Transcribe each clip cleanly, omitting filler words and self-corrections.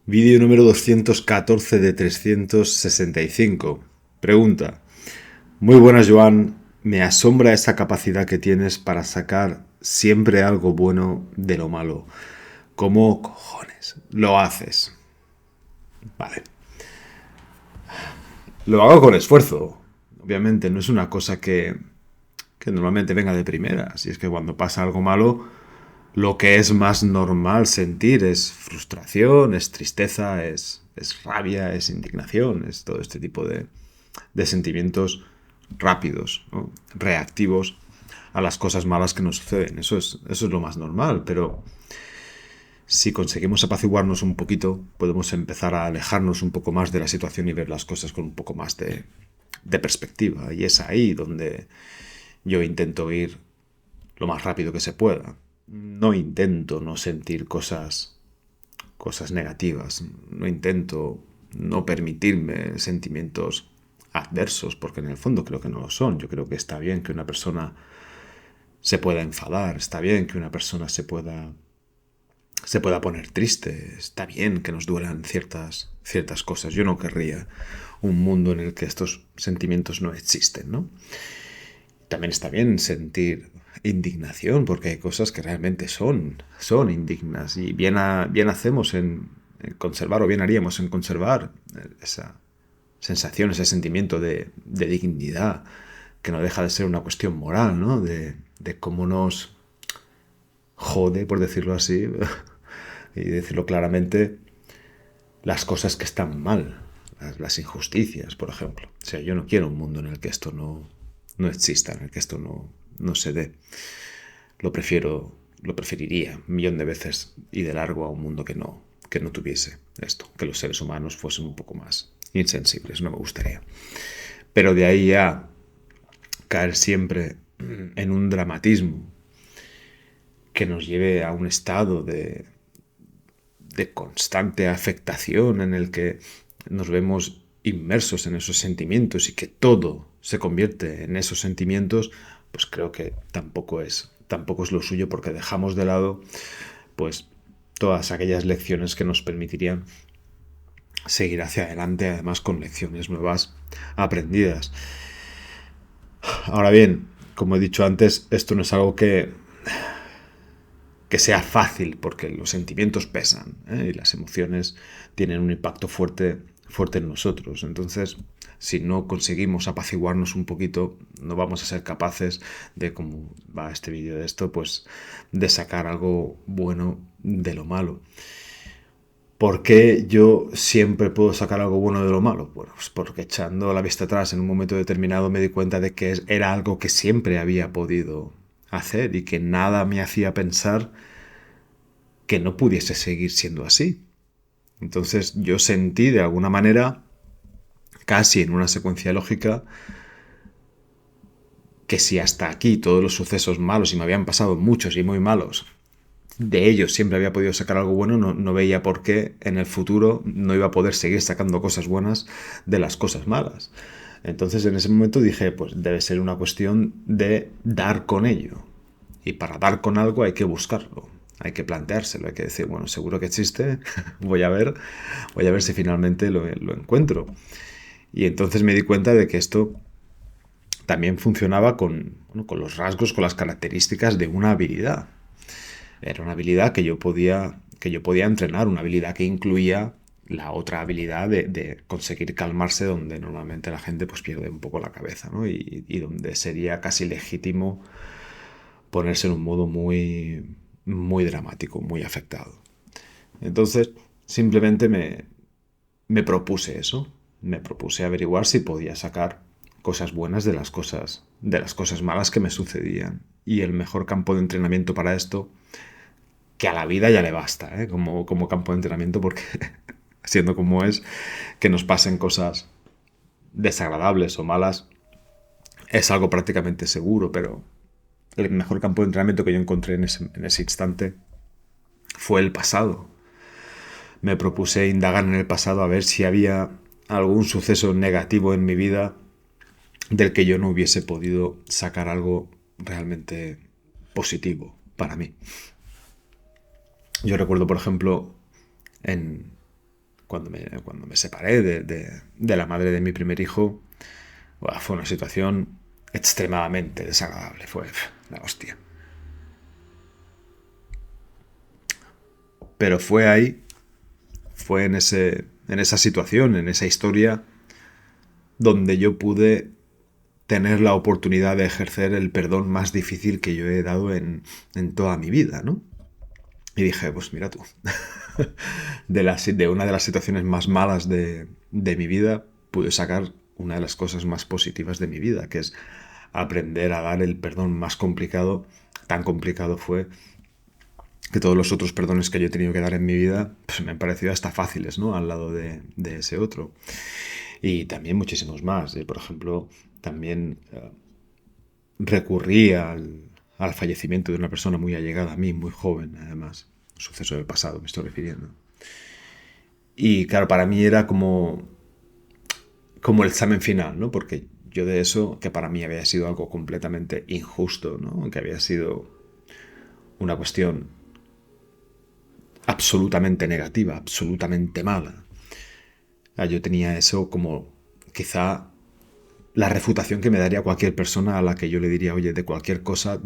Vídeo número 214 de 365. Pregunta. Muy buenas, Joan. Me asombra esa capacidad que tienes para sacar siempre algo bueno de lo malo. ¿Cómo cojones lo haces? Vale. Lo hago con esfuerzo. Obviamente no es una cosa que normalmente venga de primera. Si es que cuando pasa algo malo, lo que es más normal sentir es frustración, es tristeza, es rabia, es indignación, es todo este tipo de sentimientos rápidos, ¿no? Reactivos a las cosas malas que nos suceden. Eso es lo más normal, pero si conseguimos apaciguarnos un poquito, podemos empezar a alejarnos un poco más de la situación y ver las cosas con un poco más de perspectiva. Y es ahí donde yo intento ir lo más rápido que se pueda. No intento no sentir cosas negativas. No intento no permitirme sentimientos adversos, porque en el fondo creo que no lo son. Yo creo que está bien que una persona se pueda enfadar, está bien que una persona se pueda poner triste, está bien que nos duelan ciertas cosas. Yo no querría un mundo en el que estos sentimientos no existen, ¿no? También está bien sentir indignación, porque hay cosas que realmente son indignas y bien hacemos en conservar, o bien haríamos en conservar esa sensación, ese sentimiento de dignidad, que no deja de ser una cuestión moral, ¿no? De cómo nos jode, por decirlo así, y decirlo claramente, las cosas que están mal, las injusticias, por ejemplo. O sea, yo no quiero un mundo en el que esto no exista, en el que esto no se dé. Lo preferiría un millón de veces y de largo a un mundo que no tuviese esto, que los seres humanos fuesen un poco más insensibles, no me gustaría. Pero de ahí a caer siempre en un dramatismo que nos lleve a un estado de constante afectación en el que nos vemos inmersos en esos sentimientos y que todo se convierte en esos sentimientos, pues creo que tampoco es lo suyo, porque dejamos de lado pues todas aquellas lecciones que nos permitirían seguir hacia adelante, además con lecciones nuevas aprendidas. Ahora bien, como he dicho antes, esto no es algo que sea fácil, porque los sentimientos pesan, ¿eh? Y las emociones tienen un impacto fuerte en nosotros. Entonces, si no conseguimos apaciguarnos un poquito, no vamos a ser capaces de, como va este vídeo de esto, pues de sacar algo bueno de lo malo. ¿Por qué yo siempre puedo sacar algo bueno de lo malo? Bueno, pues porque echando la vista atrás en un momento determinado me di cuenta de que era algo que siempre había podido hacer y que nada me hacía pensar que no pudiese seguir siendo así. Entonces yo sentí de alguna manera, casi en una secuencia lógica, que si hasta aquí todos los sucesos malos, y me habían pasado muchos y muy malos, de ellos siempre había podido sacar algo bueno, no veía por qué en el futuro no iba a poder seguir sacando cosas buenas de las cosas malas. Entonces en ese momento dije, pues debe ser una cuestión de dar con ello. Y para dar con algo hay que buscarlo, hay que planteárselo, hay que decir, bueno, seguro que existe, voy a ver si finalmente lo encuentro. Y entonces me di cuenta de que esto también funcionaba con los rasgos, con las características de una habilidad. Era una habilidad que yo podía entrenar, una habilidad que incluía la otra habilidad de conseguir calmarse, donde normalmente la gente pues pierde un poco la cabeza, ¿no? Y donde sería casi legítimo ponerse en un modo muy dramático, muy afectado. Entonces, simplemente me propuse eso. Me propuse averiguar si podía sacar cosas buenas de las cosas malas que me sucedían. Y el mejor campo de entrenamiento para esto, que a la vida ya le basta, ¿eh? Como campo de entrenamiento, porque siendo como es, que nos pasen cosas desagradables o malas, es algo prácticamente seguro, pero el mejor campo de entrenamiento que yo encontré en ese instante fue el pasado. Me propuse indagar en el pasado a ver si había algún suceso negativo en mi vida del que yo no hubiese podido sacar algo realmente positivo para mí. Yo recuerdo, por ejemplo, en, cuando me separé de la madre de mi primer hijo, buah, fue una situación extremadamente desagradable. Fue la hostia. Pero fue ahí, fue en esa situación, en esa historia, donde yo pude tener la oportunidad de ejercer el perdón más difícil que yo he dado en toda mi vida, ¿no? Y dije, pues mira tú, de una de las situaciones más malas de mi vida, pude sacar una de las cosas más positivas de mi vida, que es aprender a dar el perdón más complicado. Tan complicado fue que todos los otros perdones que yo he tenido que dar en mi vida pues me han parecido hasta fáciles, ¿no? Al lado de ese otro. Y también muchísimos más. Por ejemplo, también recurrí al fallecimiento de una persona muy allegada a mí, muy joven, además. Un suceso del pasado, me estoy refiriendo. Y claro, para mí era como el examen final, ¿no? Porque yo de eso, que para mí había sido algo completamente injusto, ¿no? Que había sido una cuestión absolutamente negativa, absolutamente mala. Yo tenía eso como quizá la refutación que me daría cualquier persona a la que yo le diría, oye, de cualquier cosa,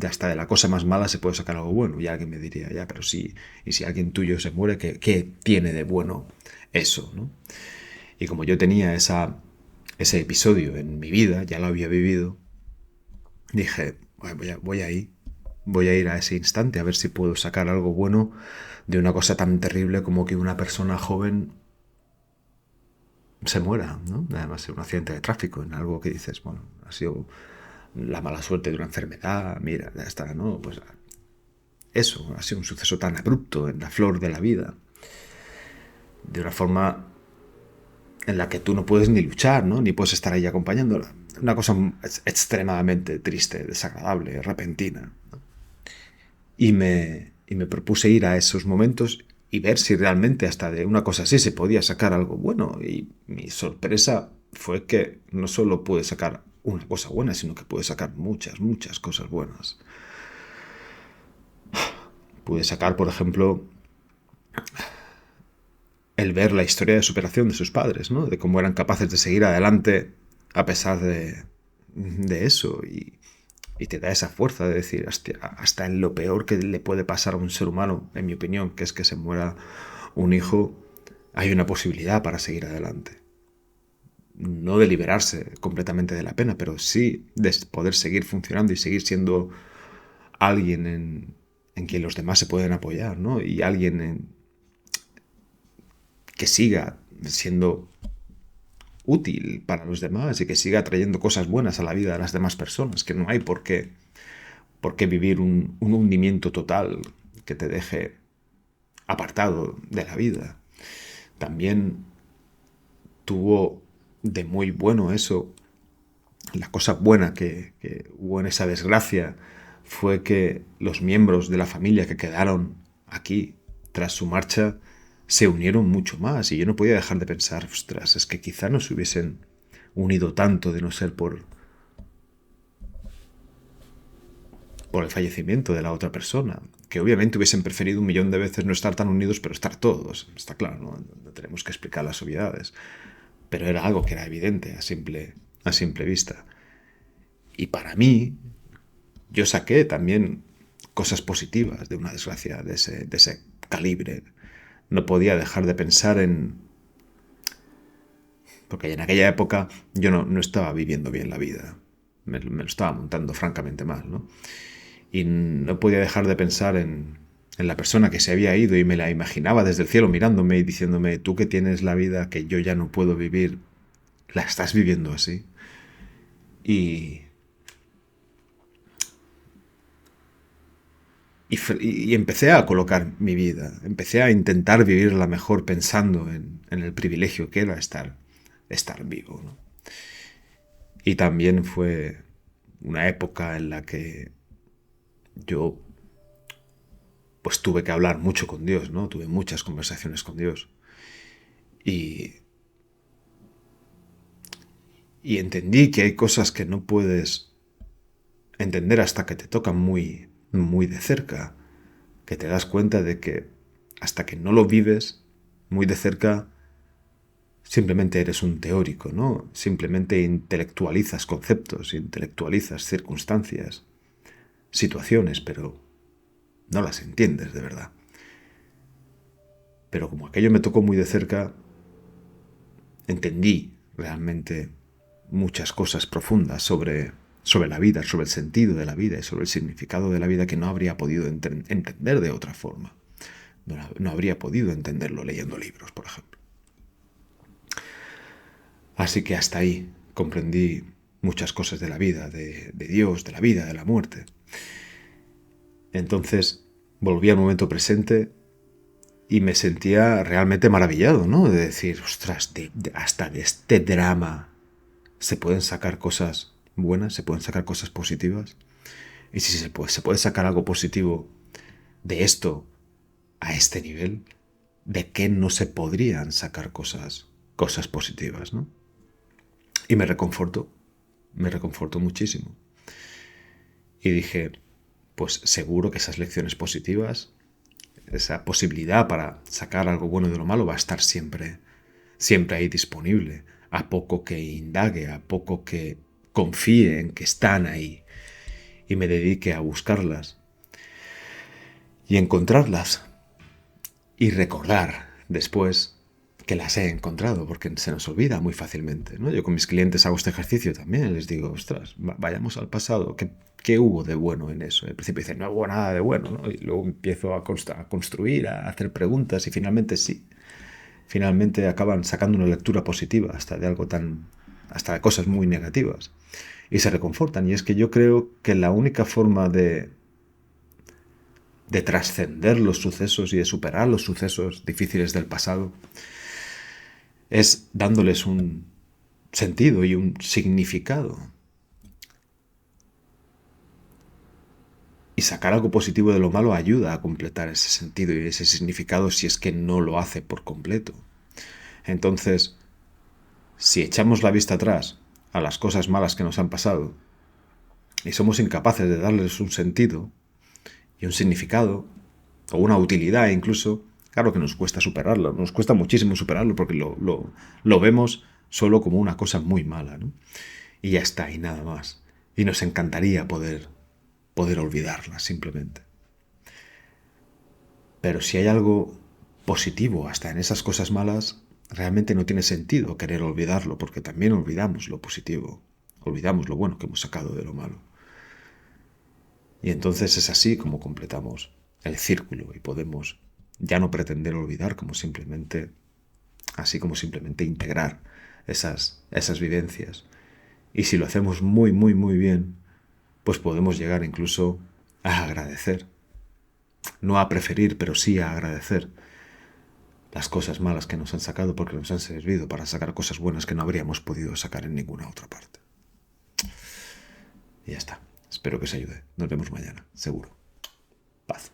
hasta de la cosa más mala se puede sacar algo bueno. Y alguien me diría, ya, pero sí, y si alguien tuyo se muere, ¿qué tiene de bueno eso, ¿no? Y como yo tenía ese episodio en mi vida, ya lo había vivido, dije, voy a ir a ese instante a ver si puedo sacar algo bueno de una cosa tan terrible como que una persona joven se muera, ¿no? Además, un accidente de tráfico, en algo que dices, bueno, ha sido la mala suerte de una enfermedad, mira, ya está, ¿no? Pues eso, ha sido un suceso tan abrupto en la flor de la vida, de una forma en la que tú no puedes ni luchar, ¿no? Ni puedes estar ahí acompañándola. Una cosa extremadamente triste, desagradable, repentina, ¿no? Y me propuse ir a esos momentos y ver si realmente hasta de una cosa así se podía sacar algo bueno. Y mi sorpresa fue que no solo pude sacar una cosa buena, sino que pude sacar muchas, muchas cosas buenas. Pude sacar, por ejemplo, el ver la historia de superación de sus padres, ¿no? De cómo eran capaces de seguir adelante a pesar de eso. Y te da esa fuerza de decir, hostia, hasta en lo peor que le puede pasar a un ser humano, en mi opinión, que es que se muera un hijo, hay una posibilidad para seguir adelante. No de liberarse completamente de la pena, pero sí de poder seguir funcionando y seguir siendo alguien en quien los demás se pueden apoyar, ¿no? Y alguien que siga siendo útil para los demás y que siga trayendo cosas buenas a la vida de las demás personas, que no hay por qué vivir un hundimiento total que te deje apartado de la vida. También tuvo de muy bueno eso. La cosa buena que hubo en esa desgracia fue que los miembros de la familia que quedaron aquí tras su marcha se unieron mucho más y yo no podía dejar de pensar, ostras, es que quizá no se hubiesen unido tanto de no ser por el fallecimiento de la otra persona, que obviamente hubiesen preferido un millón de veces no estar tan unidos, pero estar todos, está claro, no tenemos que explicar las obviedades, pero era algo que era evidente a simple vista. Y para mí, yo saqué también cosas positivas de una desgracia de ese calibre. No podía dejar de pensar porque en aquella época yo no estaba viviendo bien la vida. Me lo estaba montando francamente mal, ¿no? Y no podía dejar de pensar en la persona que se había ido y me la imaginaba desde el cielo mirándome y diciéndome, tú que tienes la vida que yo ya no puedo vivir, la estás viviendo así. Y y empecé a colocar mi vida, empecé a intentar vivirla mejor pensando en el privilegio que era estar vivo, ¿no? Y también fue una época en la que yo pues tuve que hablar mucho con Dios, ¿no? Tuve muchas conversaciones con Dios. Y, y entendí que hay cosas que no puedes entender hasta que te tocan muy, muy de cerca, que te das cuenta de que hasta que no lo vives, muy de cerca, simplemente eres un teórico, ¿no? Simplemente intelectualizas conceptos, intelectualizas circunstancias, situaciones, pero no las entiendes de verdad. Pero como aquello me tocó muy de cerca, entendí realmente muchas cosas profundas sobre la vida, sobre el sentido de la vida y sobre el significado de la vida que no habría podido entender de otra forma. No habría podido entenderlo leyendo libros, por ejemplo. Así que hasta ahí comprendí muchas cosas de la vida, de Dios, de la vida, de la muerte. Entonces volví al momento presente y me sentía realmente maravillado, ¿no? De decir, ostras, hasta de este drama se pueden sacar cosas buenas, se pueden sacar cosas positivas. Y si se puede sacar algo positivo de esto a este nivel, ¿de qué no se podrían sacar cosas positivas, ¿no? Y me reconfortó muchísimo. Y dije, pues seguro que esas lecciones positivas, esa posibilidad para sacar algo bueno de lo malo va a estar siempre ahí disponible, a poco que indague, a poco que confíe en que están ahí y me dedique a buscarlas y encontrarlas y recordar después que las he encontrado, porque se nos olvida muy fácilmente, ¿no? Yo con mis clientes hago este ejercicio también, les digo, ostras, vayamos al pasado, ¿qué hubo de bueno en eso? Al principio dicen, no hubo nada de bueno, ¿no? Y luego empiezo a construir, a hacer preguntas y finalmente sí. Finalmente acaban sacando una lectura positiva hasta de cosas muy negativas. Y se reconfortan. Y es que yo creo que la única forma de trascender los sucesos y de superar los sucesos difíciles del pasado es dándoles un sentido y un significado. Y sacar algo positivo de lo malo ayuda a completar ese sentido y ese significado si es que no lo hace por completo. Entonces, si echamos la vista atrás a las cosas malas que nos han pasado y somos incapaces de darles un sentido y un significado o una utilidad incluso, claro que nos cuesta superarlo, nos cuesta muchísimo superarlo porque lo vemos solo como una cosa muy mala, ¿no? Y ya está, y nada más. Y nos encantaría poder olvidarla simplemente. Pero si hay algo positivo hasta en esas cosas malas, realmente no tiene sentido querer olvidarlo, porque también olvidamos lo positivo, olvidamos lo bueno que hemos sacado de lo malo. Y entonces es así como completamos el círculo y podemos ya no pretender olvidar, así como simplemente integrar esas vivencias. Y si lo hacemos muy, muy, muy bien, pues podemos llegar incluso a agradecer. No a preferir, pero sí a agradecer las cosas malas que nos han sacado porque nos han servido para sacar cosas buenas que no habríamos podido sacar en ninguna otra parte. Y ya está. Espero que os ayude. Nos vemos mañana, seguro. Paz.